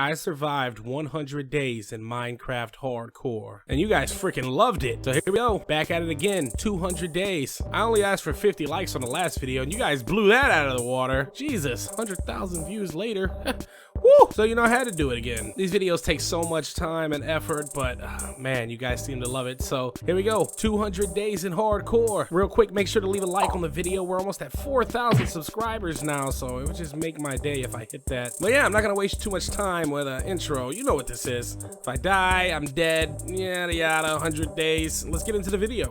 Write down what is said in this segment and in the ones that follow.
I survived 100 days in Minecraft Hardcore, and you guys freaking loved it. So here we go, back at it again, 200 days. I only asked for 50 likes on the last video, and you guys blew that out of the water. Jesus, 100,000 views later. Woo! So you know I had to do it again. These videos take so much time and effort, but man, you guys seem to love it. So here we go, 200 days in hardcore. Real quick, make sure to leave a like on the video. We're almost at 4,000 subscribers now, so it would just make my day if I hit that. But yeah, I'm not gonna waste too much time with an intro. You know what this is. If I die, I'm dead, yada yada, 100 days. Let's get into the video.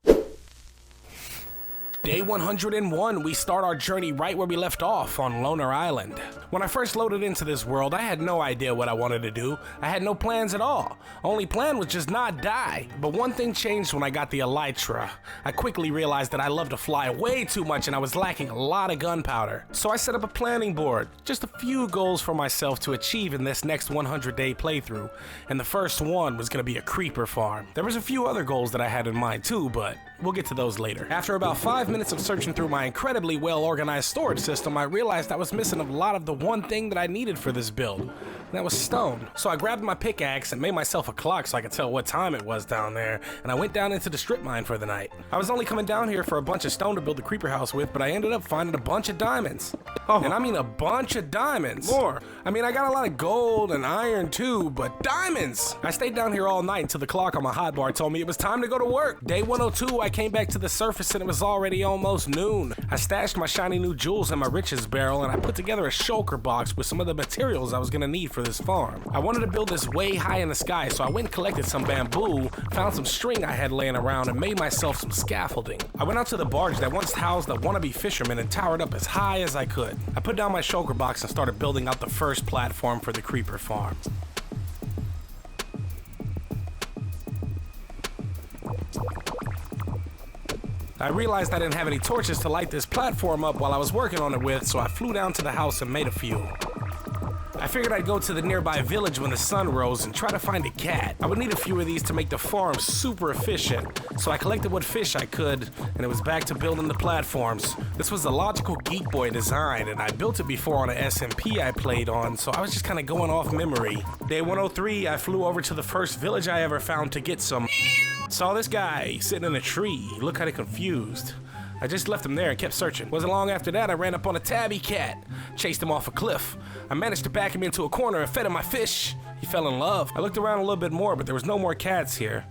Day 101, we start our journey right where we left off, on Loner Island. When I first loaded into this world, I had no idea what I wanted to do. I had no plans at all. Only plan was just not die. But one thing changed when I got the elytra. I quickly realized that I love to fly way too much and I was lacking a lot of gunpowder. So I set up a planning board, just a few goals for myself to achieve in this next 100-day playthrough. And the first one was gonna be a creeper farm. There was a few other goals that I had in mind too, but we'll get to those later. After about 5 minutes of searching through my incredibly well-organized storage system, I realized I was missing a lot of the one thing that I needed for this build, and that was stone. So I grabbed my pickaxe and made myself a clock so I could tell what time it was down there, and I went down into the strip mine for the night. I was only coming down here for a bunch of stone to build the creeper house with, but I ended up finding a bunch of diamonds. Oh, and I mean a bunch of diamonds. More. I mean, I got a lot of gold and iron too, but diamonds! I stayed down here all night until the clock on my hotbar told me it was time to go to work. Day 102, I came back to the surface and it was already almost noon. I stashed my shiny new jewels in my riches barrel and I put together a shulker box with some of the materials I was gonna need for this farm. I wanted to build this way high in the sky, so I went and collected some bamboo, found some string I had laying around, and made myself some scaffolding. I went out to the barge that once housed the wannabe fisherman and towered up as high as I could. I put down my shulker box and started building out the first platform for the creeper farm. I realized I didn't have any torches to light this platform up while I was working on it with, so I flew down to the house and made a few. I figured I'd go to the nearby village when the sun rose and try to find a cat. I would need a few of these to make the farm super efficient, so I collected what fish I could, and it was back to building the platforms. This was a logical Geek Boy design, and I built it before on an SMP I played on, so I was just kind of going off memory. Day 103, I flew over to the first village I ever found to get some. Saw this guy sitting in a tree. He looked kind of confused. I just left him there and kept searching. Wasn't long after that I ran up on a tabby cat. Chased him off a cliff. I managed to back him into a corner and fed him my fish. He fell in love. I looked around a little bit more, but there was no more cats here.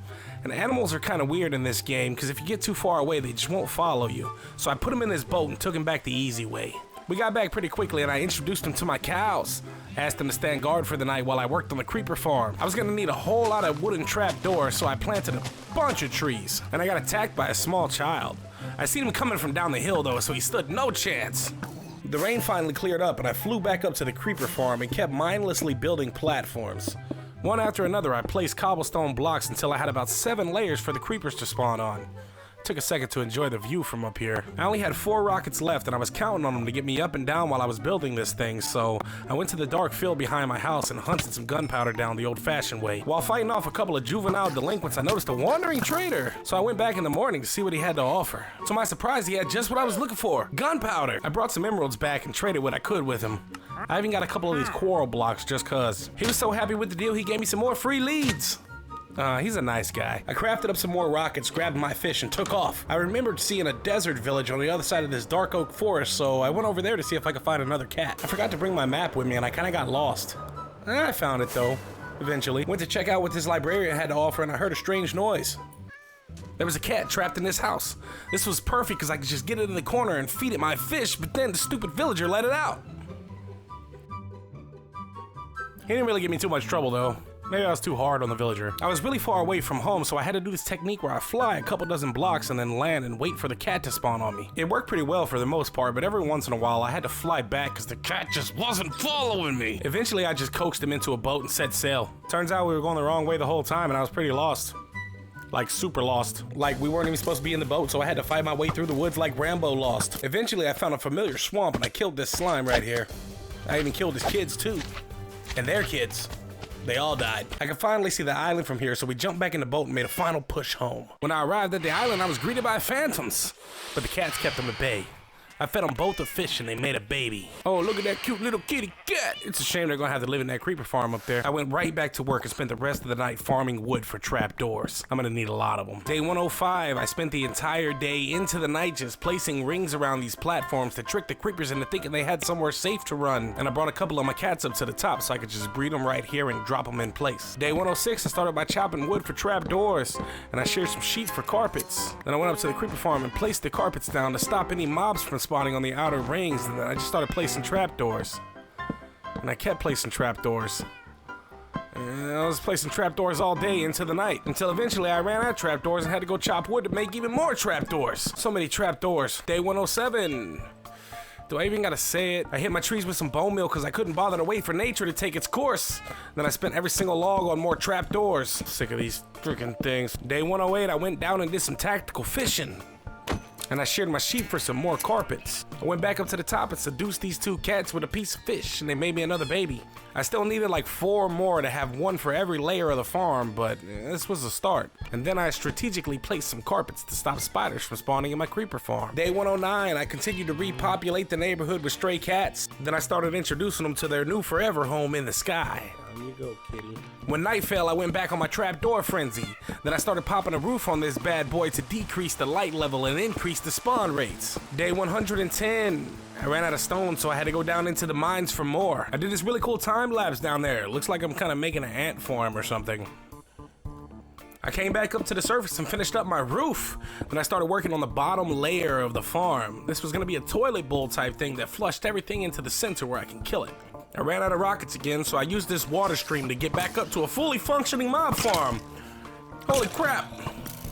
And animals are kind of weird in this game because if you get too far away, they just won't follow you. So I put him in this boat and took him back the easy way. We got back pretty quickly and I introduced him to my cows. Asked them to stand guard for the night while I worked on the creeper farm. I was gonna need a whole lot of wooden trapdoors, so I planted a bunch of trees. And I got attacked by a small child. I seen him coming from down the hill though, so he stood no chance. The rain finally cleared up and I flew back up to the creeper farm and kept mindlessly building platforms. One after another, I placed cobblestone blocks until I had about 7 layers for the creepers to spawn on. Took a second to enjoy the view from up here. I only had 4 rockets left and I was counting on them to get me up and down while I was building this thing, so I went to the dark field behind my house and hunted some gunpowder down the old-fashioned way. While fighting off a couple of juvenile delinquents, I noticed a wandering trader. So I went back in the morning to see what he had to offer. To my surprise, he had just what I was looking for, gunpowder. I brought some emeralds back and traded what I could with him. I even got a couple of these coral blocks just cause. He was so happy with the deal, he gave me some more free leads. He's a nice guy. I crafted up some more rockets, grabbed my fish, and took off. I remembered seeing a desert village on the other side of this dark oak forest, so I went over there to see if I could find another cat. I forgot to bring my map with me, and I kind of got lost. I found it, though, eventually. Went to check out what this librarian had to offer, and I heard a strange noise. There was a cat trapped in this house. This was perfect, because I could just get it in the corner and feed it my fish, but then the stupid villager let it out. He didn't really give me too much trouble, though. Maybe I was too hard on the villager. I was really far away from home, so I had to do this technique where I fly a couple dozen blocks and then land and wait for the cat to spawn on me. It worked pretty well for the most part, but every once in a while I had to fly back because the cat just wasn't following me. Eventually I just coaxed him into a boat and set sail. Turns out we were going the wrong way the whole time and I was pretty lost. Like super lost. Like we weren't even supposed to be in the boat, so I had to fight my way through the woods like Rambo lost. Eventually I found a familiar swamp and I killed this slime right here. I even killed his kids too. And their kids. They all died. I could finally see the island from here, so we jumped back in the boat and made a final push home. When I arrived at the island, I was greeted by phantoms, but the cats kept them at bay. I fed them both a fish and they made a baby. Oh, look at that cute little kitty cat. It's a shame they're gonna have to live in that creeper farm up there. I went right back to work and spent the rest of the night farming wood for trapdoors. I'm gonna need a lot of them. Day 105, I spent the entire day into the night just placing rings around these platforms to trick the creepers into thinking they had somewhere safe to run. And I brought a couple of my cats up to the top so I could just breed them right here and drop them in place. Day 106, I started by chopping wood for trapdoors, and I sheared some sheep for carpets. Then I went up to the creeper farm and placed the carpets down to stop any mobs from spawning on the outer rings, and then I just started placing trapdoors. And I kept placing trapdoors. And I was placing trapdoors all day into the night, until eventually I ran out of trapdoors and had to go chop wood to make even more trapdoors. So many trapdoors. Day 107. Do I even gotta say it? I hit my trees with some bone meal because I couldn't bother to wait for nature to take its course. Then I spent every single log on more trapdoors. Sick of these freaking things. Day 108, I went down and did some tactical fishing. And I sheared my sheep for some more carpets. I went back up to the top and seduced these two cats with a piece of fish, and they made me another baby. I still needed like 4 more to have one for every layer of the farm, but this was a start. And then I strategically placed some carpets to stop spiders from spawning in my creeper farm. Day 109, I continued to repopulate the neighborhood with stray cats. Then I started introducing them to their new forever home in the sky. There you go, kitty. When night fell, I went back on my trapdoor frenzy. Then I started popping a roof on this bad boy to decrease the light level and increase the spawn rates. Day 110, I ran out of stone, so I had to go down into the mines for more. I did this really cool time lapse down there. Looks like I'm kind of making an ant farm or something. I came back up to the surface and finished up my roof. Then I started working on the bottom layer of the farm. This was gonna be a toilet bowl type thing that flushed everything into the center where I can kill it. I ran out of rockets again, so I used this water stream to get back up to a fully functioning mob farm. Holy crap!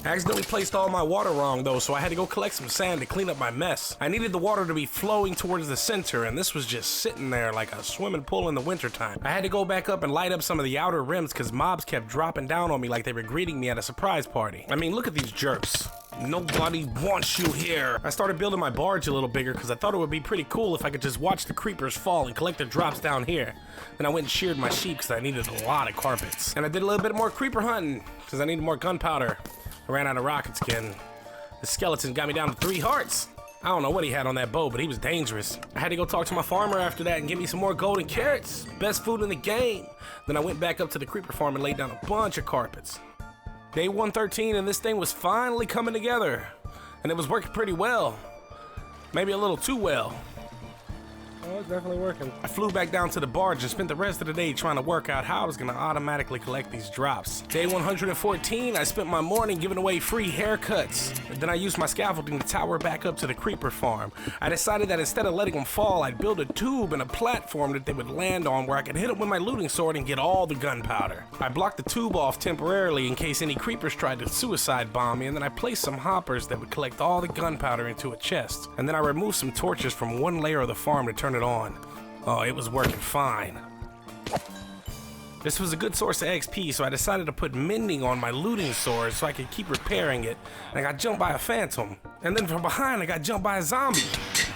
I accidentally placed all my water wrong though, so I had to go collect some sand to clean up my mess. I needed the water to be flowing towards the center, and this was just sitting there like a swimming pool in the wintertime. I had to go back up and light up some of the outer rims because mobs kept dropping down on me like they were greeting me at a surprise party. I mean, look at these jerks. Nobody wants you here. I started building my barge a little bigger because I thought it would be pretty cool if I could just watch the creepers fall and collect their drops down here. Then I went and sheared my sheep because I needed a lot of carpets. And I did a little bit more creeper hunting because I needed more gunpowder. I ran out of rockets again. The skeleton got me down to 3 hearts. I don't know what he had on that bow, but he was dangerous. I had to go talk to my farmer after that and get me some more golden carrots. Best food in the game. Then I went back up to the creeper farm and laid down a bunch of carpets. Day 113, and this thing was finally coming together. And it was working pretty well. Maybe a little too well. Oh, it's definitely working. I flew back down to the barge and spent the rest of the day trying to work out how I was gonna automatically collect these drops. Day 114, I spent my morning giving away free haircuts. And then I used my scaffolding to tower back up to the creeper farm. I decided that instead of letting them fall, I'd build a tube and a platform that they would land on where I could hit them with my looting sword and get all the gunpowder. I blocked the tube off temporarily in case any creepers tried to suicide bomb me, and then I placed some hoppers that would collect all the gunpowder into a chest. And then I removed some torches from one layer of the farm to turn it on. Oh, it was working fine. This was a good source of XP, so I decided to put mending on my looting sword so I could keep repairing it. And I got jumped by a phantom. And then from behind, I got jumped by a zombie.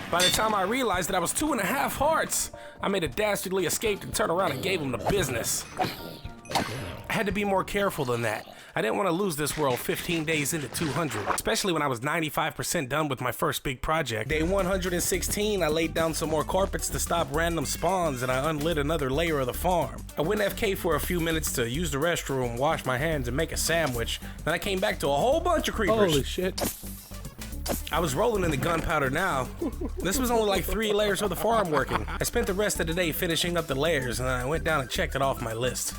By the time I realized that I was 2.5 hearts, I made a dastardly escape and turned around and gave him the business. I had to be more careful than that. I didn't want to lose this world 15 days into 200, especially when I was 95% done with my first big project. Day 116, I laid down some more carpets to stop random spawns, and I unlit another layer of the farm. I went FK for a few minutes to use the restroom, wash my hands, and make a sandwich. Then I came back to a whole bunch of creepers. Holy shit. I was rolling in the gunpowder now. This was only like 3 layers of the farm working. I spent the rest of the day finishing up the layers, and then I went down and checked it off my list.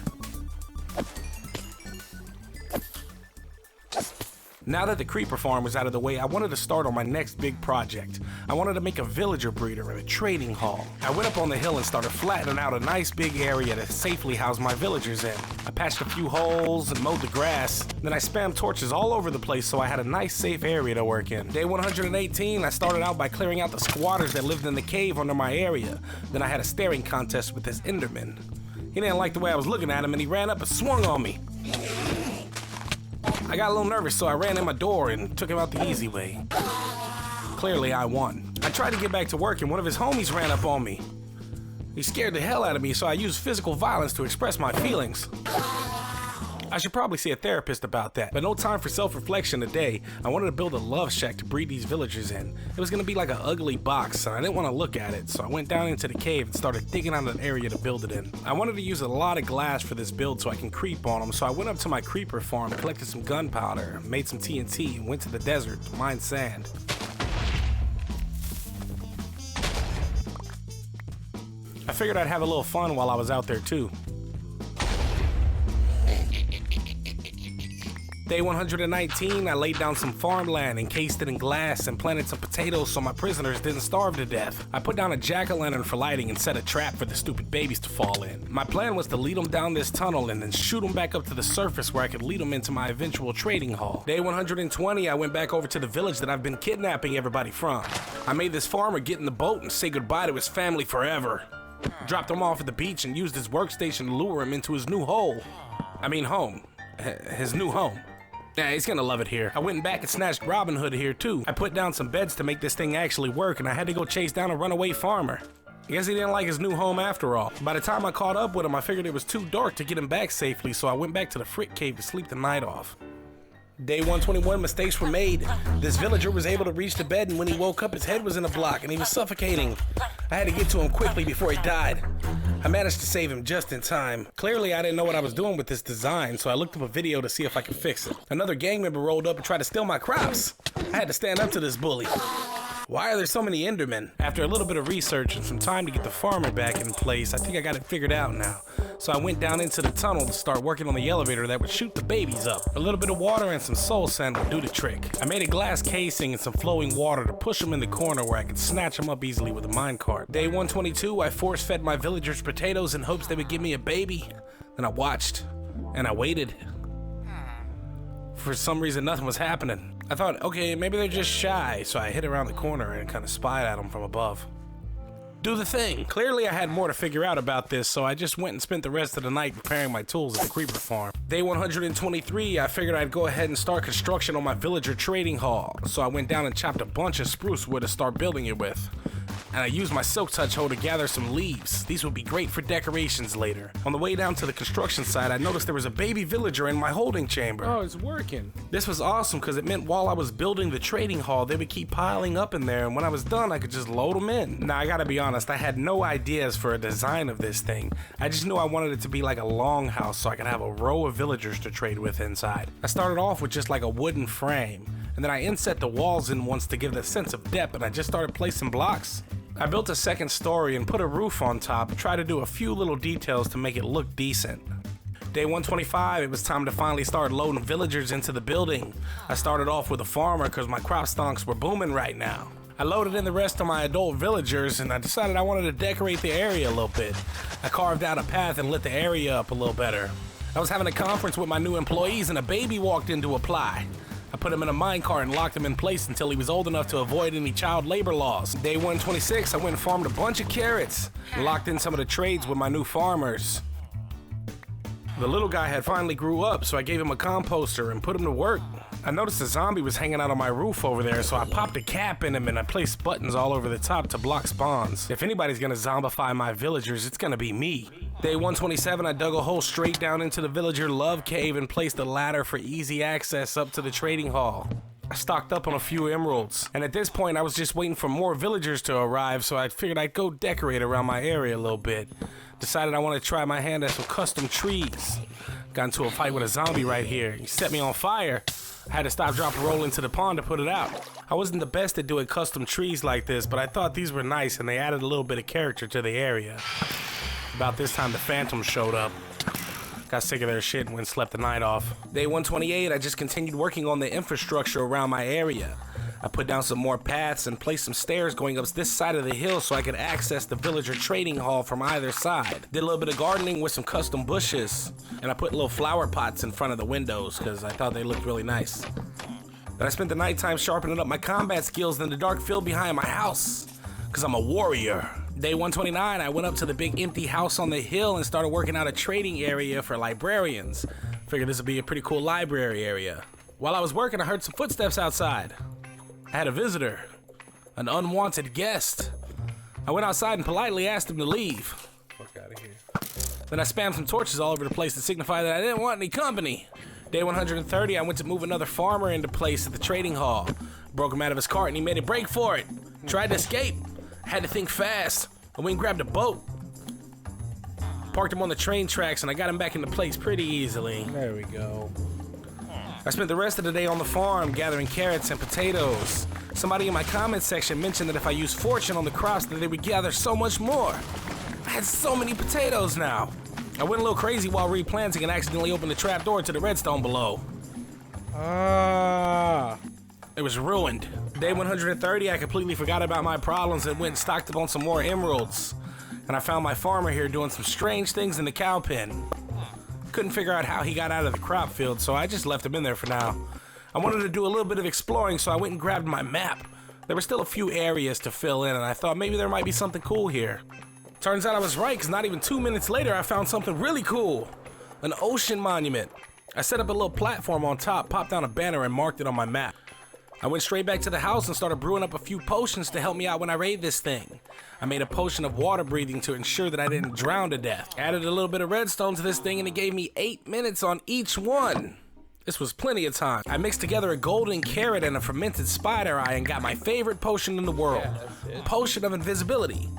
Now that the creeper farm was out of the way, I wanted to start on my next big project. I wanted to make a villager breeder and a trading hall. I went up on the hill and started flattening out a nice big area to safely house my villagers in. I patched a few holes and mowed the grass. Then I spammed torches all over the place so I had a nice safe area to work in. Day 118, I started out by clearing out the squatters that lived in the cave under my area. Then I had a staring contest with this Enderman. He didn't like the way I was looking at him and he ran up and swung on me. I got a little nervous, so I ran in my door and took him out the easy way. Clearly, I won. I tried to get back to work and one of his homies ran up on me. He scared the hell out of me, so I used physical violence to express my feelings. I should probably see a therapist about that, but no time for self-reflection today. I wanted to build a love shack to breed these villagers in. It was gonna be like an ugly box, and I didn't want to look at it, so I went down into the cave and started digging out an area to build it in. I wanted to use a lot of glass for this build so I can creep on them, so I went up to my creeper farm, collected some gunpowder, made some TNT, and went to the desert to mine sand. I figured I'd have a little fun while I was out there too. Day 119, I laid down some farmland, encased it in glass, and planted some potatoes so my prisoners didn't starve to death. I put down a jack-o'-lantern for lighting and set a trap for the stupid babies to fall in. My plan was to lead them down this tunnel and then shoot them back up to the surface where I could lead them into my eventual trading hall. Day 120, I went back over to the village that I've been kidnapping everybody from. I made this farmer get in the boat and say goodbye to his family forever. Dropped him off at the beach and used his workstation to lure him into his new home. His new home. Yeah, he's gonna love it here. I went back and snatched Robin Hood here too. I put down some beds to make this thing actually work, and I had to go chase down a runaway farmer. I guess he didn't like his new home after all. By the time I caught up with him, I figured it was too dark to get him back safely, so I went back to the Frick Cave to sleep the night off. Day 121, mistakes were made. This villager was able to reach the bed, and when he woke up, his head was in a block, and he was suffocating. I had to get to him quickly before he died. I managed to save him just in time. Clearly, I didn't know what I was doing with this design, so I looked up a video to see if I could fix it. Another gang member rolled up and tried to steal my crops. I had to stand up to this bully. Why are there so many Endermen? After a little bit of research and some time to get the farmer back in place, I think I got it figured out now. So I went down into the tunnel to start working on the elevator that would shoot the babies up. A little bit of water and some soul sand would do the trick. I made a glass casing and some flowing water to push them in the corner where I could snatch them up easily with a minecart. Day 122, I force-fed my villagers potatoes in hopes they would give me a baby. Then I watched, and I waited. For some reason, nothing was happening. I thought, okay, maybe they're just shy, so I hid around the corner and kind of spied at them from above. Do the thing. Clearly I had more to figure out about this, so I just went and spent the rest of the night preparing my tools at the creeper farm. Day 123, I figured I'd go ahead and start construction on my villager trading hall, so I went down and chopped a bunch of spruce wood to start building it with. And I used my silk touch hoe to gather some leaves. These would be great for decorations later. On the way down to the construction site, I noticed there was a baby villager in my holding chamber. Oh, it's working. This was awesome because it meant while I was building the trading hall, they would keep piling up in there, and when I was done, I could just load them in. Now, I gotta be honest, I had no ideas for a design of this thing. I just knew I wanted it to be like a longhouse so I could have a row of villagers to trade with inside. I started off with just like a wooden frame, and then I inset the walls in once to give the sense of depth, and I just started placing blocks. I built a second story and put a roof on top and tried to do a few little details to make it look decent. Day 125, it was time to finally start loading villagers into the building. I started off with a farmer because my crop stonks were booming right now. I loaded in the rest of my adult villagers and I decided I wanted to decorate the area a little bit. I carved out a path and lit the area up a little better. I was having a conference with my new employees and a baby walked in to apply. I put him in a minecart and locked him in place until he was old enough to avoid any child labor laws. Day 126, I went and farmed a bunch of carrots and locked in some of the trades with my new farmers. The little guy had finally grew up, so I gave him a composter and put him to work. I noticed a zombie was hanging out on my roof over there, so I popped a cap in him and I placed buttons all over the top to block spawns. If anybody's gonna zombify my villagers, it's gonna be me. Day 127, I dug a hole straight down into the villager love cave and placed a ladder for easy access up to the trading hall. I stocked up on a few emeralds, and at this point I was just waiting for more villagers to arrive, so I figured I'd go decorate around my area a little bit. Decided I wanted to try my hand at some custom trees. Got into a fight with a zombie right here. He set me on fire. I had to stop, drop, and roll into the pond to put it out. I wasn't the best at doing custom trees like this, but I thought these were nice and they added a little bit of character to the area. About this time, the phantoms showed up. Got sick of their shit and went and slept the night off. Day 128, I just continued working on the infrastructure around my area. I put down some more paths and placed some stairs going up this side of the hill so I could access the villager trading hall from either side. Did a little bit of gardening with some custom bushes, and I put little flower pots in front of the windows because I thought they looked really nice. Then I spent the nighttime sharpening up my combat skills in the dark field behind my house because I'm a warrior. Day 129, I went up to the big empty house on the hill and started working out a trading area for librarians. Figured this would be a pretty cool library area. While I was working, I heard some footsteps outside. I had a visitor, an unwanted guest. I went outside and politely asked him to leave. Fuck out of here. Then I spammed some torches all over the place to signify that I didn't want any company. Day 130, I went to move another farmer into place at the trading hall. Broke him out of his cart and he made a break for it. Tried to escape. Had to think fast. I went and grabbed a boat. Parked him on the train tracks and I got him back into place pretty easily. There we go. I spent the rest of the day on the farm gathering carrots and potatoes. Somebody in my comment section mentioned that if I used fortune on the crops that they would gather so much more. I had so many potatoes now. I went a little crazy while replanting and accidentally opened the trap door to the redstone below. It was ruined. Day 130, I completely forgot about my problems and went and stocked up on some more emeralds. And I found my farmer here doing some strange things in the cow pen. Couldn't figure out how he got out of the crop field, so I just left him in there for now. I wanted to do a little bit of exploring, so I went and grabbed my map. There were still a few areas to fill in, and I thought maybe there might be something cool here. Turns out I was right, because not even 2 minutes later, I found something really cool. An ocean monument. I set up a little platform on top, popped down a banner, and marked it on my map. I went straight back to the house and started brewing up a few potions to help me out when I raid this thing. I made a potion of water breathing to ensure that I didn't drown to death. Added a little bit of redstone to this thing and it gave me 8 minutes on each one. This was plenty of time. I mixed together a golden carrot and a fermented spider eye and got my favorite potion in the world. Potion of invisibility.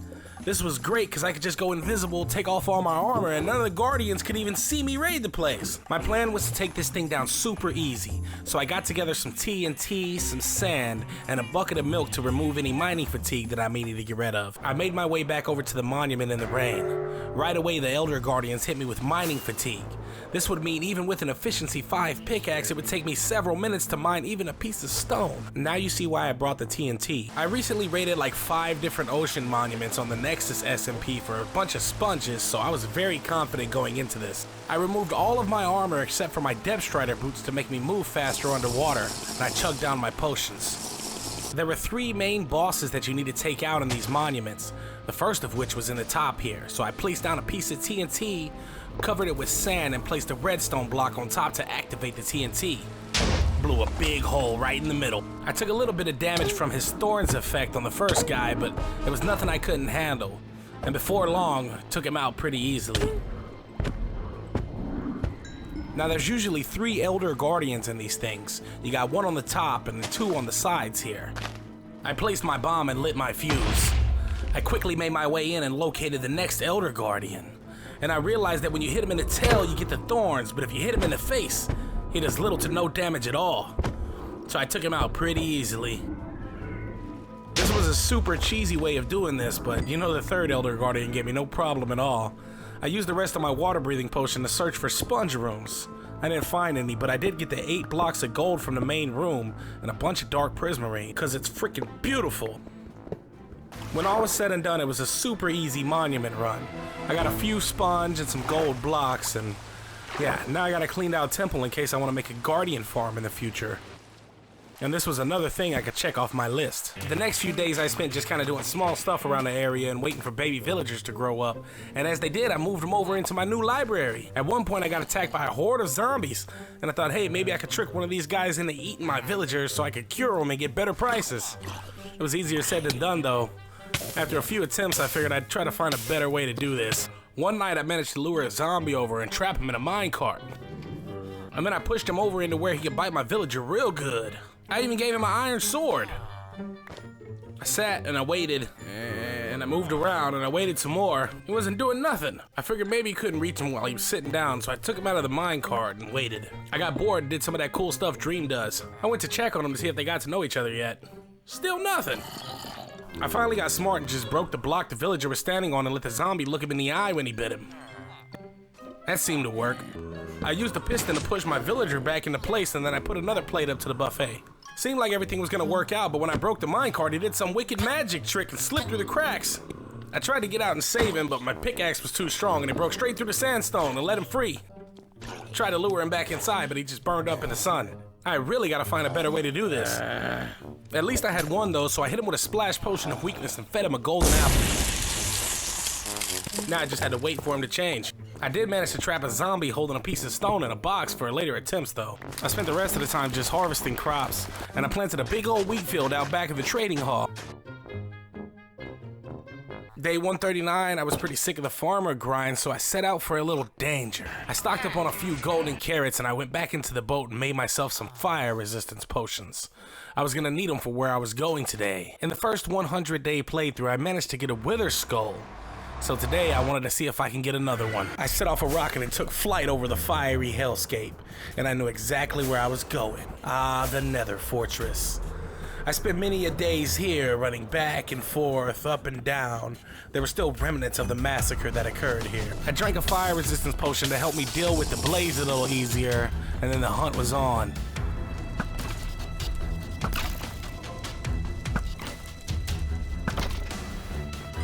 This was great because I could just go invisible, take off all my armor, and none of the guardians could even see me raid the place. My plan was to take this thing down super easy, so I got together some TNT, some sand, and a bucket of milk to remove any mining fatigue that I needed to get rid of. I made my way back over to the monument in the rain. Right away, the Elder Guardians hit me with mining fatigue. This would mean even with an efficiency 5 pickaxe, it would take me several minutes to mine even a piece of stone. Now you see why I brought the TNT. I recently raided like 5 different ocean monuments on the Nexus SMP for a bunch of sponges, so I was very confident going into this. I removed all of my armor except for my Depth Strider boots to make me move faster underwater, and I chugged down my potions. There were 3 main bosses that you need to take out in these monuments, the first of which was in the top here, so I placed down a piece of TNT, covered it with sand, and placed a redstone block on top to activate the TNT. Blew a big hole right in the middle. I took a little bit of damage from his Thorns effect on the first guy, but there was nothing I couldn't handle, and before long, took him out pretty easily. Now there's usually 3 Elder Guardians in these things. You got 1 on the top and 2 on the sides here. I placed my bomb and lit my fuse. I quickly made my way in and located the next Elder Guardian. And I realized that when you hit him in the tail, you get the thorns, but if you hit him in the face, he does little to no damage at all. So I took him out pretty easily. This was a super cheesy way of doing this, but you know the third Elder Guardian gave me no problem at all. I used the rest of my water breathing potion to search for sponge rooms. I didn't find any, but I did get the 8 blocks of gold from the main room and a bunch of dark prismarine, because it's freaking beautiful. When all was said and done, it was a super easy monument run. I got a few sponge and some gold blocks, and yeah, now I got a cleaned out temple in case I want to make a guardian farm in the future. And this was another thing I could check off my list. The next few days I spent just kind of doing small stuff around the area and waiting for baby villagers to grow up. And as they did, I moved them over into my new library. At one point I got attacked by a horde of zombies, and I thought, hey, maybe I could trick one of these guys into eating my villagers so I could cure them and get better prices. It was easier said than done though. After a few attempts, I figured I'd try to find a better way to do this. One night I managed to lure a zombie over and trap him in a minecart. And then I pushed him over into where he could bite my villager real good. I even gave him an iron sword. I sat and I waited, and I moved around and I waited some more. He wasn't doing nothing. I figured maybe he couldn't reach him while he was sitting down, so I took him out of the minecart and waited. I got bored and did some of that cool stuff Dream does. I went to check on him to see if they got to know each other yet. Still nothing. I finally got smart and just broke the block the villager was standing on and let the zombie look him in the eye when he bit him. That seemed to work. I used the piston to push my villager back into place, and then I put another plate up to the buffet. Seemed like everything was gonna work out, but when I broke the minecart, he did some wicked magic trick and slipped through the cracks. I tried to get out and save him, but my pickaxe was too strong and it broke straight through the sandstone and let him free. Tried to lure him back inside, but he just burned up in the sun. I really gotta find a better way to do this. At least I had one though, so I hit him with a splash potion of weakness and fed him a golden apple. Now I just had to wait for him to change. I did manage to trap a zombie holding a piece of stone in a box for later attempts though. I spent the rest of the time just harvesting crops, and I planted a big old wheat field out back of the trading hall. Day 139, I was pretty sick of the farmer grind, so I set out for a little danger. I stocked up on a few golden carrots and I went back into the boat and made myself some fire resistance potions. I was gonna need them for where I was going today. In the first 100-day playthrough, I managed to get a wither skull. So today, I wanted to see if I can get another one. I set off a rocket and took flight over the fiery hellscape, and I knew exactly where I was going. Ah, the Nether Fortress. I spent many a days here, running back and forth, up and down. There were still remnants of the massacre that occurred here. I drank a fire resistance potion to help me deal with the blaze a little easier, and then the hunt was on.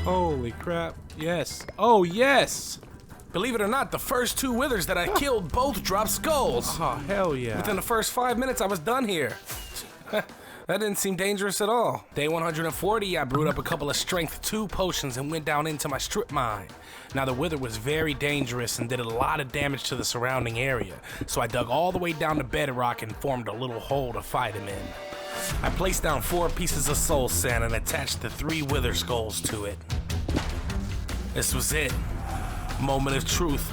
Holy crap, yes. Oh, yes! Believe it or not, the first 2 withers that I killed both dropped skulls. Oh, hell yeah. Within the first 5 minutes, I was done here. That didn't seem dangerous at all. Day 140, I brewed up a couple of strength 2 potions and went down into my strip mine. Now the wither was very dangerous and did a lot of damage to the surrounding area, so I dug all the way down to bedrock and formed a little hole to fight him in. I placed down 4 pieces of soul sand and attached the 3 wither skulls to it. This was it. Moment of truth.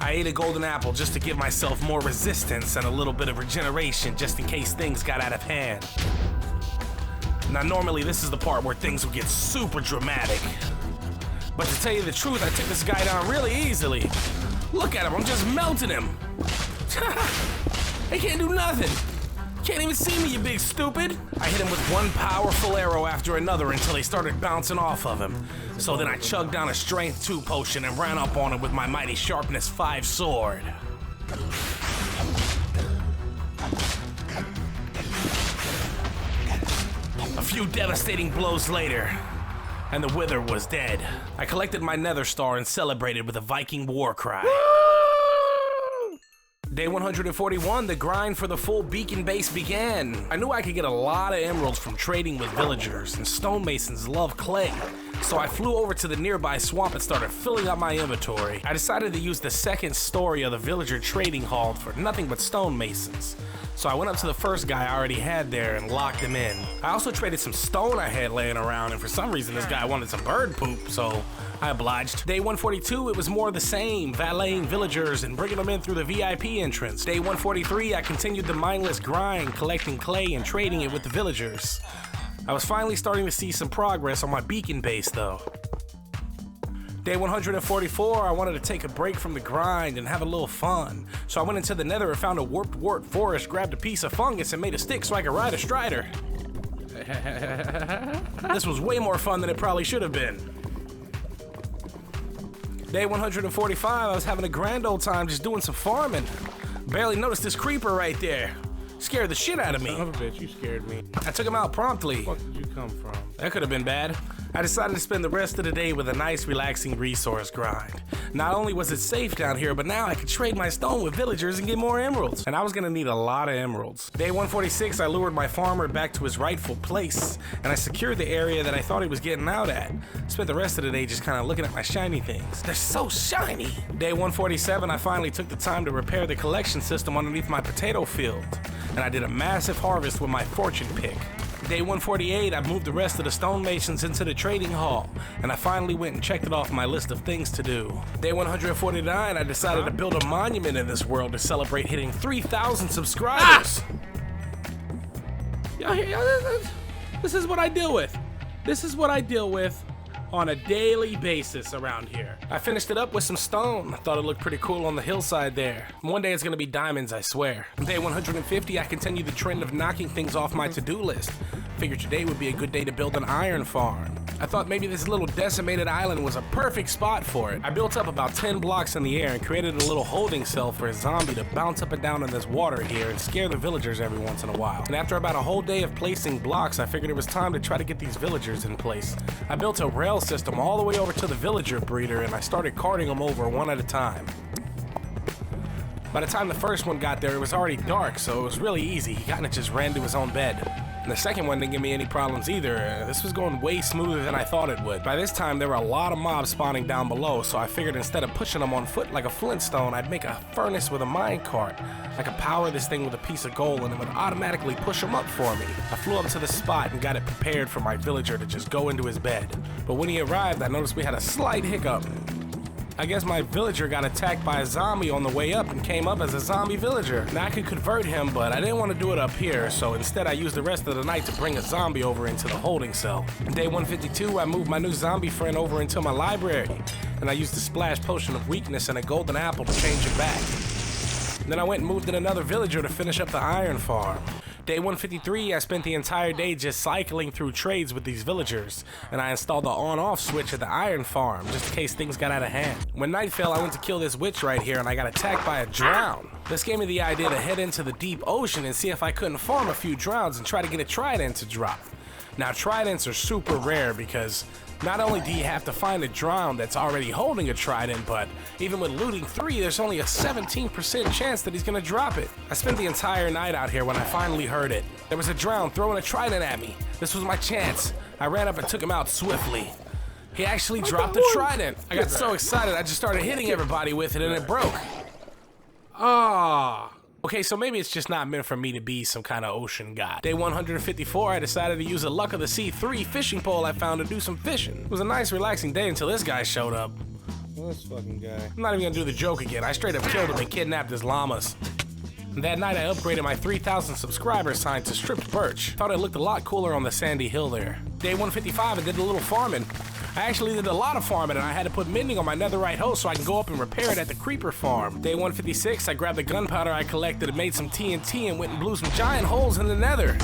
I ate a golden apple just to give myself more resistance and a little bit of regeneration just in case things got out of hand. Now normally this is the part where things will get super dramatic. But to tell you the truth, I took this guy down really easily. Look at him, I'm just melting him. He can't do nothing. Can't even see me, you big stupid. I hit him with one powerful arrow after another until he started bouncing off of him. So then I chugged down a strength 2 potion and ran up on him with my mighty sharpness 5 sword. A few devastating blows later, and the wither was dead. I collected my nether star and celebrated with a Viking war cry. Day 141, the grind for the full beacon base began. I knew I could get a lot of emeralds from trading with villagers, and stonemasons love clay. So I flew over to the nearby swamp and started filling up my inventory. I decided to use the second story of the villager trading hall for nothing but stonemasons. So I went up to the first guy I already had there and locked him in. I also traded some stone I had laying around, and for some reason this guy wanted some bird poop, so I obliged. Day 142, it was more of the same, valeting villagers and bringing them in through the VIP entrance. Day 143, I continued the mindless grind, collecting clay and trading it with the villagers. I was finally starting to see some progress on my beacon base though. Day 144, I wanted to take a break from the grind and have a little fun. So I went into the nether and found a warped wart forest, grabbed a piece of fungus and made a stick so I could ride a strider. This was way more fun than it probably should have been. Day 145, I was having a grand old time just doing some farming. Barely noticed this creeper right there. Scared the shit out of me. Son of a bitch, you scared me. I took him out promptly. Where the fuck did you come from? That could have been bad. I decided to spend the rest of the day with a nice relaxing resource grind. Not only was it safe down here, but now I could trade my stone with villagers and get more emeralds. And I was gonna need a lot of emeralds. Day 146, I lured my farmer back to his rightful place, and I secured the area that I thought he was getting out at. Spent the rest of the day just kind of looking at my shiny things. They're so shiny! Day 147, I finally took the time to repair the collection system underneath my potato field, and I did a massive harvest with my fortune pick. Day 148, I moved the rest of the stonemasons into the trading hall, and I finally went and checked it off my list of things to do. Day 149, I decided to build a monument in this world to celebrate hitting 3,000 subscribers. This is what I deal with. This is what I deal with on a daily basis around here. I finished it up with some stone. I thought it looked pretty cool on the hillside there. One day it's gonna be diamonds, I swear. Day 150, I continued the trend of knocking things off my to-do list. Figured today would be a good day to build an iron farm. I thought maybe this little decimated island was a perfect spot for it. I built up about 10 blocks in the air and created a little holding cell for a zombie to bounce up and down in this water here and scare the villagers every once in a while. And after about a whole day of placing blocks, I figured it was time to try to get these villagers in place. I built a rail system all the way over to the villager breeder and I started carting them over one at a time. By the time the first one got there, it was already dark, so it was really easy. He kind of just ran to his own bed. And the second one didn't give me any problems either. This was going way smoother than I thought it would. By this time, there were a lot of mobs spawning down below, so I figured instead of pushing them on foot like a Flintstone, I'd make a furnace with a minecart. I could power this thing with a piece of gold and it would automatically push them up for me. I flew up to the spot and got it prepared for my villager to just go into his bed. But when he arrived, I noticed we had a slight hiccup. I guess my villager got attacked by a zombie on the way up and came up as a zombie villager. Now I could convert him, but I didn't want to do it up here, so instead I used the rest of the night to bring a zombie over into the holding cell. Day 152, I moved my new zombie friend over into my library, and I used the splash potion of weakness and a golden apple to change it back. Then I went and moved in another villager to finish up the iron farm. Day 153, I spent the entire day just cycling through trades with these villagers, and I installed the on-off switch at the iron farm, just in case things got out of hand. When night fell, I went to kill this witch right here, and I got attacked by a drown. This gave me the idea to head into the deep ocean and see if I couldn't farm a few drowns and try to get a trident to drop. Now, tridents are super rare because not only do you have to find a drown that's already holding a trident, but even with looting 3, there's only a 17% chance that he's gonna drop it. I spent the entire night out here when I finally heard it. There was a drown throwing a trident at me. This was my chance. I ran up and took him out swiftly. He actually dropped the trident. I got so excited I just started hitting everybody with it and it broke. Ah. Okay, so maybe it's just not meant for me to be some kind of ocean god. Day 154, I decided to use a Luck of the Sea 3 fishing pole I found to do some fishing. It was a nice, relaxing day until this guy showed up. This fucking guy. I'm not even gonna do the joke again. I straight up killed him and kidnapped his llamas. And that night, I upgraded my 3,000 subscriber sign to stripped birch. Thought it looked a lot cooler on the sandy hill there. Day 155, I did a little farming. I actually did a lot of farming and I had to put mending on my netherite hoe so I can go up and repair it at the creeper farm. Day 156, I grabbed the gunpowder I collected and made some TNT and went and blew some giant holes in the nether.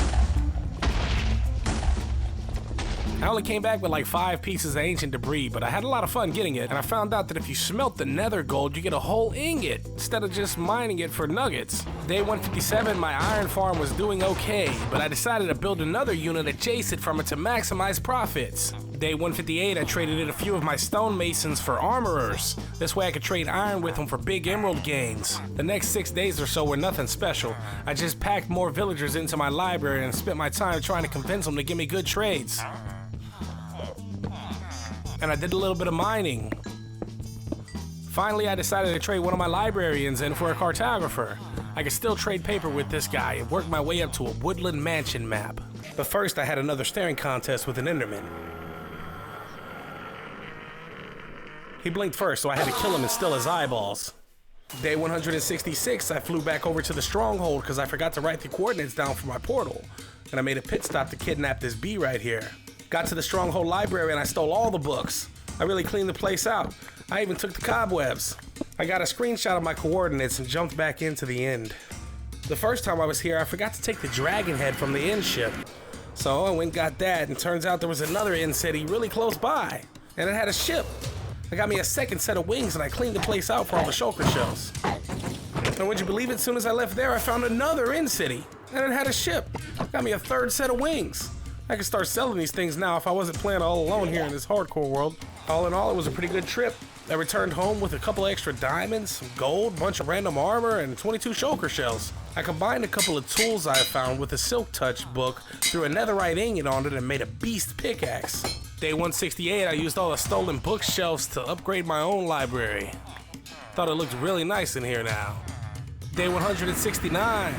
I only came back with like 5 pieces of ancient debris, but I had a lot of fun getting it, and I found out that if you smelt the nether gold, you get a whole ingot, instead of just mining it for nuggets. Day 157, my iron farm was doing okay, but I decided to build another unit adjacent from it to maximize profits. Day 158, I traded in a few of my stonemasons for armorers. This way I could trade iron with them for big emerald gains. The next 6 days or so were nothing special. I just packed more villagers into my library and spent my time trying to convince them to give me good trades. And I did a little bit of mining. Finally, I decided to trade one of my librarians in for a cartographer. I could still trade paper with this guy and work my way up to a woodland mansion map. But first, I had another staring contest with an Enderman. He blinked first, so I had to kill him and steal his eyeballs. Day 166, I flew back over to the stronghold because I forgot to write the coordinates down for my portal. And I made a pit stop to kidnap this bee right here. Got to the stronghold library and I stole all the books. I really cleaned the place out. I even took the cobwebs. I got a screenshot of my coordinates and jumped back into the end. The first time I was here, I forgot to take the dragon head from the end ship. So I went and got that, and turns out there was another end city really close by. And it had a ship. I got me a second set of wings and I cleaned the place out for all the shulker shells. And would you believe it, as soon as I left there, I found another end city. And it had a ship. Got me a third set of wings. I could start selling these things now if I wasn't playing all alone here in this hardcore world. All in all, it was a pretty good trip. I returned home with a couple extra diamonds, some gold, bunch of random armor, and 22 shulker shells. I combined a couple of tools I found with a Silk Touch book, threw a netherite ingot on it, and made a beast pickaxe. Day 168, I used all the stolen bookshelves to upgrade my own library. Thought it looked really nice in here now. Day 169.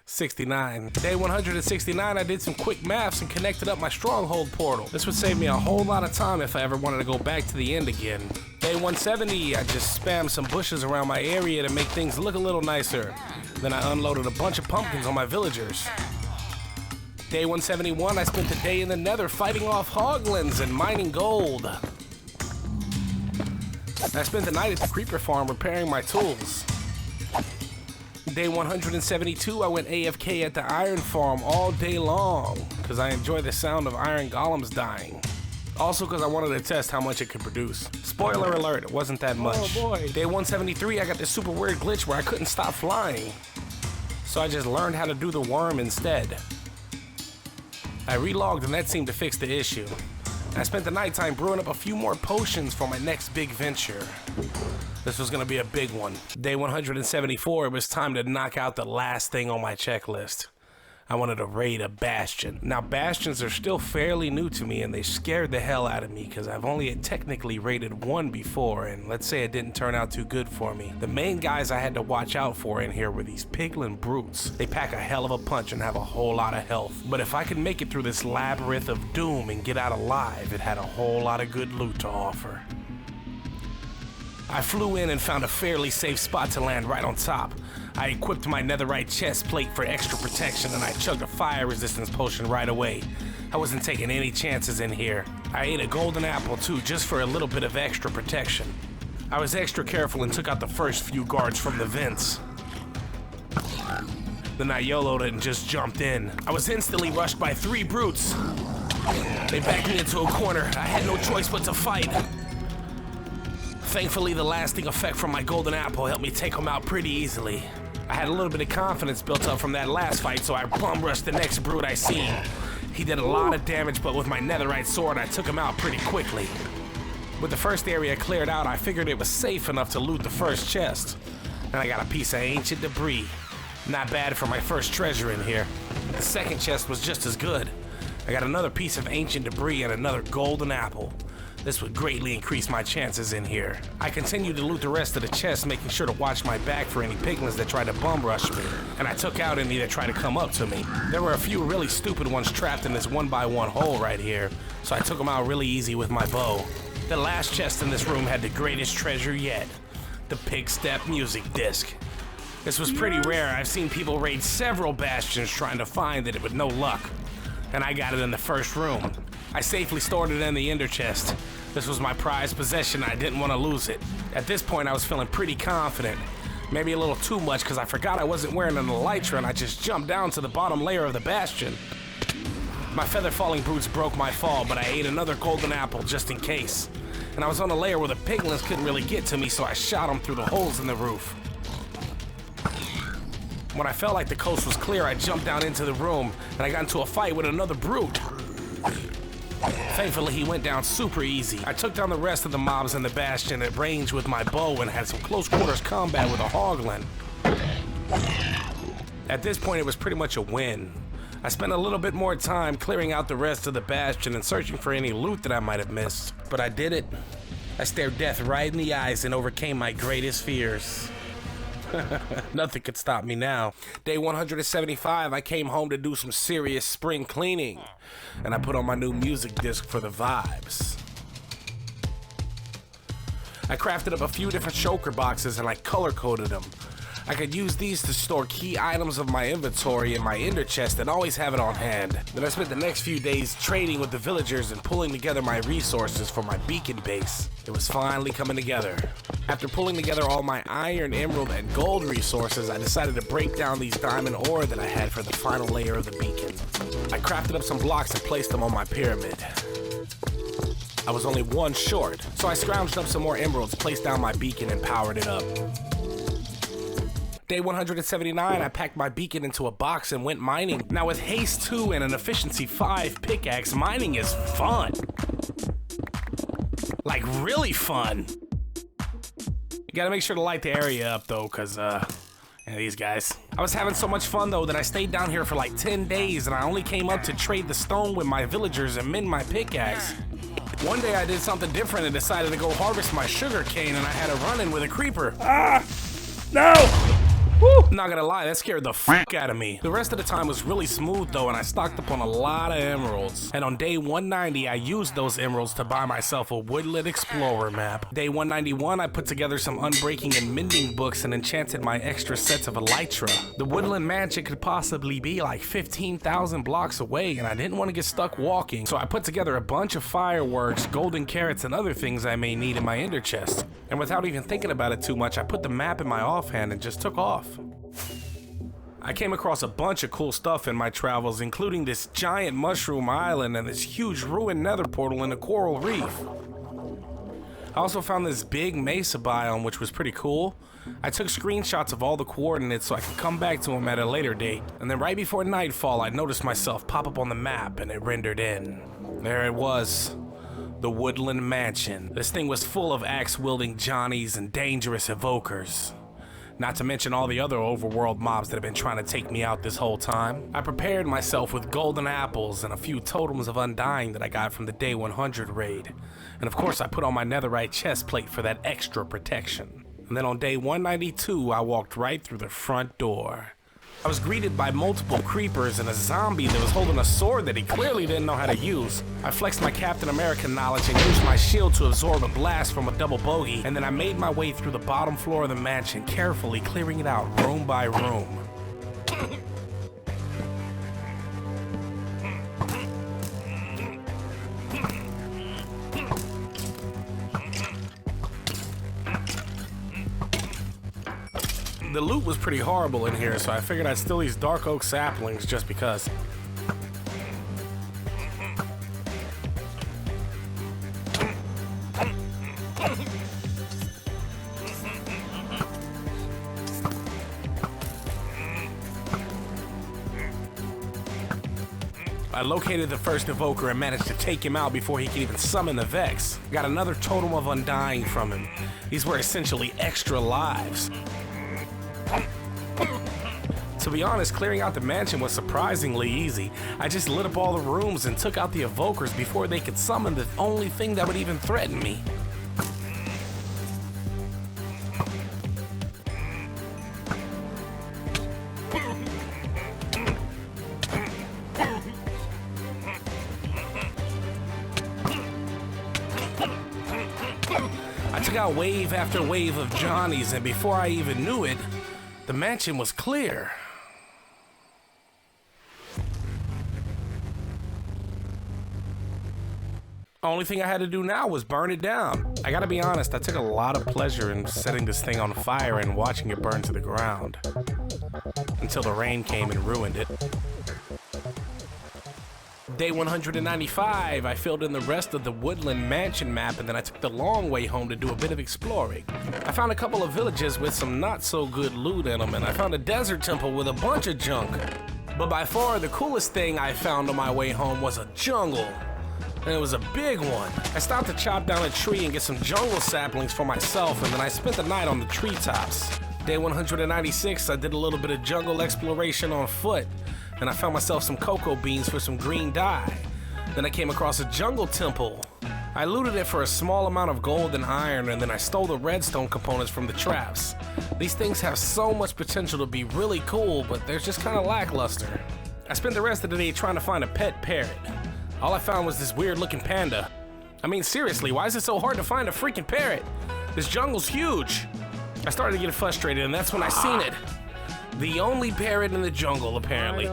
69. Day 169, I did some quick maths and connected up my stronghold portal. This would save me a whole lot of time if I ever wanted to go back to the end again. Day 170, I just spammed some bushes around my area to make things look a little nicer. Then I unloaded a bunch of pumpkins on my villagers. Day 171, I spent the day in the nether fighting off hoglins and mining gold. I spent the night at the creeper farm repairing my tools. Day 172, I went AFK at the iron farm all day long because I enjoy the sound of iron golems dying. Also because I wanted to test how much it could produce. Spoiler alert, it wasn't that much. Oh boy. Day 173, I got this super weird glitch where I couldn't stop flying. So I just learned how to do the worm instead. I relogged and that seemed to fix the issue. I spent the nighttime brewing up a few more potions for my next big venture. This was gonna be a big one. Day 174, it was time to knock out the last thing on my checklist. I wanted to raid a bastion. Now, bastions are still fairly new to me, and they scared the hell out of me because I've only technically raided one before, and let's say it didn't turn out too good for me. The main guys I had to watch out for in here were these piglin brutes. They pack a hell of a punch and have a whole lot of health, but if I could make it through this labyrinth of doom and get out alive, it had a whole lot of good loot to offer. I flew in and found a fairly safe spot to land right on top. I equipped my netherite chest plate for extra protection, and I chugged a fire resistance potion right away. I wasn't taking any chances in here. I ate a golden apple too, just for a little bit of extra protection. I was extra careful and took out the first few guards from the vents. Then I YOLO'd it and just jumped in. I was instantly rushed by 3 brutes. They backed me into a corner. I had no choice but to fight. Thankfully, the lasting effect from my golden apple helped me take them out pretty easily. I had a little bit of confidence built up from that last fight, so I bum rushed the next brute I seen. He did a lot of damage, but with my netherite sword, I took him out pretty quickly. With the first area cleared out, I figured it was safe enough to loot the first chest. And I got a piece of ancient debris. Not bad for my first treasure in here. The second chest was just as good. I got another piece of ancient debris and another golden apple. This would greatly increase my chances in here. I continued to loot the rest of the chest, making sure to watch my back for any piglins that tried to bum rush me. And I took out any that tried to come up to me. There were a few really stupid ones trapped in this 1x1 hole right here, so I took them out really easy with my bow. The last chest in this room had the greatest treasure yet, the Pig Step music disc. This was pretty rare. I've seen people raid several bastions trying to find it with no luck. And I got it in the first room. I safely stored it in the ender chest. This was my prized possession. I didn't want to lose it. At this point, I was feeling pretty confident. Maybe a little too much because I forgot I wasn't wearing an elytra and I just jumped down to the bottom layer of the bastion. My feather falling brutes broke my fall, but I ate another golden apple just in case. And I was on a layer where the piglins couldn't really get to me, so I shot them through the holes in the roof. When I felt like the coast was clear, I jumped down into the room and I got into a fight with another brute. Thankfully, he went down super easy. I took down the rest of the mobs in the bastion at range with my bow and had some close quarters combat with a hoglin. At this point, it was pretty much a win. I spent a little bit more time clearing out the rest of the bastion and searching for any loot that I might have missed. But I did it. I stared death right in the eyes and overcame my greatest fears. Nothing could stop me now. Day 175, I came home to do some serious spring cleaning, and I put on my new music disc for the vibes. I crafted up a few different shulker boxes and I color-coded them. I could use these to store key items of my inventory in my ender chest and always have it on hand. Then I spent the next few days trading with the villagers and pulling together my resources for my beacon base. It was finally coming together. After pulling together all my iron, emerald, and gold resources, I decided to break down these diamond ore that I had for the final layer of the beacon. I crafted up some blocks and placed them on my pyramid. I was only one short, so I scrounged up some more emeralds, placed down my beacon, and powered it up. Day 179, I packed my beacon into a box and went mining. Now with haste 2 and an efficiency 5 pickaxe, mining is fun. Like really fun. You gotta make sure to light the area up though, cause these guys. I was having so much fun though that I stayed down here for like 10 days and I only came up to trade the stone with my villagers and mend my pickaxe. One day I did something different and decided to go harvest my sugar cane and I had a run-in with a creeper. Ah! No! Woo. Not gonna lie, that scared the fuck out of me. The rest of the time was really smooth though, and I stocked up on a lot of emeralds. And on day 190, I used those emeralds to buy myself a Woodland Explorer map. Day 191, I put together some unbreaking and mending books and enchanted my extra sets of elytra. The Woodland Mansion could possibly be like 15,000 blocks away, and I didn't want to get stuck walking, so I put together a bunch of fireworks, golden carrots, and other things I may need in my ender chest. And without even thinking about it too much, I put the map in my offhand and just took off. I came across a bunch of cool stuff in my travels, including this giant mushroom island and this huge ruined nether portal in a coral reef. I also found this big mesa biome, which was pretty cool. I took screenshots of all the coordinates so I could come back to them at a later date. And then right before nightfall, I noticed myself pop up on the map and it rendered in. There it was. The Woodland Mansion. This thing was full of axe-wielding Johnnies and dangerous evokers. Not to mention all the other overworld mobs that have been trying to take me out this whole time. I prepared myself with golden apples and a few totems of undying that I got from the day 100 raid. And of course I put on my netherite chest plate for that extra protection. And then on day 192 I walked right through the front door. I was greeted by multiple creepers and a zombie that was holding a sword that he clearly didn't know how to use. I flexed my Captain America knowledge and used my shield to absorb a blast from a double bogey, and then I made my way through the bottom floor of the mansion, carefully clearing it out room by room. The loot was pretty horrible in here, so I figured I'd steal these dark oak saplings just because. I located the first evoker and managed to take him out before he could even summon the Vex. Got another totem of undying from him. These were essentially extra lives. To be honest, clearing out the mansion was surprisingly easy. I just lit up all the rooms and took out the evokers before they could summon the only thing that would even threaten me. I took out wave after wave of Johnnies, and before I even knew it, the mansion was clear. Only thing I had to do now was burn it down. I gotta be honest, I took a lot of pleasure in setting this thing on fire and watching it burn to the ground. Until the rain came and ruined it. Day 195, I filled in the rest of the woodland mansion map, and then I took the long way home to do a bit of exploring. I found a couple of villages with some not so good loot in them, and I found a desert temple with a bunch of junk. But by far the coolest thing I found on my way home was a jungle. And it was a big one. I stopped to chop down a tree and get some jungle saplings for myself, and then I spent the night on the treetops. Day 196, I did a little bit of jungle exploration on foot, and I found myself some cocoa beans for some green dye. Then I came across a jungle temple. I looted it for a small amount of gold and iron, and then I stole the redstone components from the traps. These things have so much potential to be really cool, but they're just kind of lackluster. I spent the rest of the day trying to find a pet parrot. All I found was this weird looking panda. I mean, seriously, why is it so hard to find a freaking parrot? This jungle's huge. I started to get frustrated, and that's when I seen it. The only parrot in the jungle, apparently.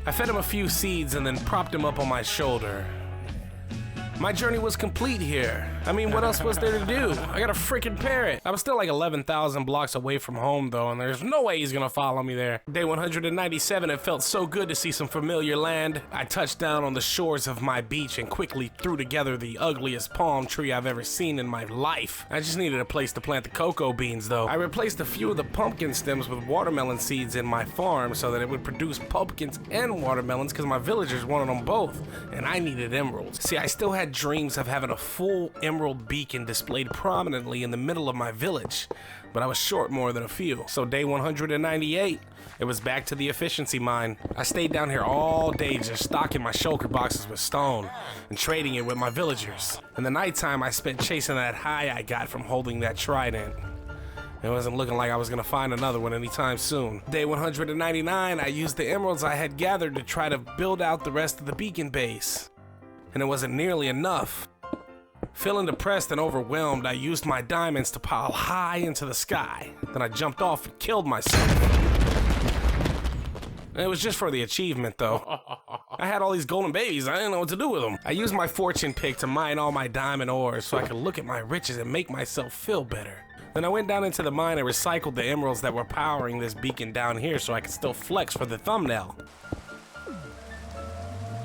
I fed him a few seeds and then propped him up on my shoulder. My journey was complete here. I mean, what else was there to do? I got a freaking parrot. I was still like 11,000 blocks away from home though, and there's no way he's gonna follow me there. Day 197, it felt so good to see some familiar land. I touched down on the shores of my beach and quickly threw together the ugliest palm tree I've ever seen in my life. I just needed a place to plant the cocoa beans though. I replaced a few of the pumpkin stems with watermelon seeds in my farm so that it would produce pumpkins and watermelons because my villagers wanted them both, and I needed emeralds. See, I still had dreams of having a full emerald beacon displayed prominently in the middle of my village, but I was short more than a few. So day 198, it was back to the efficiency mine. I stayed down here all day just stocking my shulker boxes with stone and trading it with my villagers. In the nighttime, I spent chasing that high I got from holding that trident. It wasn't looking like I was gonna find another one anytime soon. Day 199, I used the emeralds I had gathered to try to build out the rest of the beacon base, and it wasn't nearly enough. Feeling depressed and overwhelmed, I used my diamonds to pile high into the sky. Then I jumped off and killed myself. It was just for the achievement though. I had all these golden babies, I didn't know what to do with them. I used my fortune pick to mine all my diamond ores so I could look at my riches and make myself feel better. Then I went down into the mine and recycled the emeralds that were powering this beacon down here so I could still flex for the thumbnail.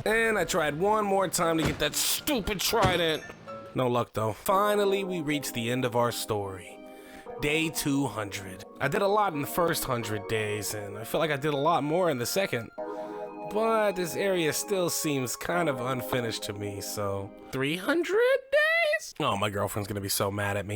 And I tried one more time to get that stupid trident. No luck though. Finally, we reached the end of our story. Day 200. I did a lot in the first 100 days, and I feel like I did a lot more in the second. But this area still seems kind of unfinished to me, so 300 days? Oh, my girlfriend's gonna be so mad at me.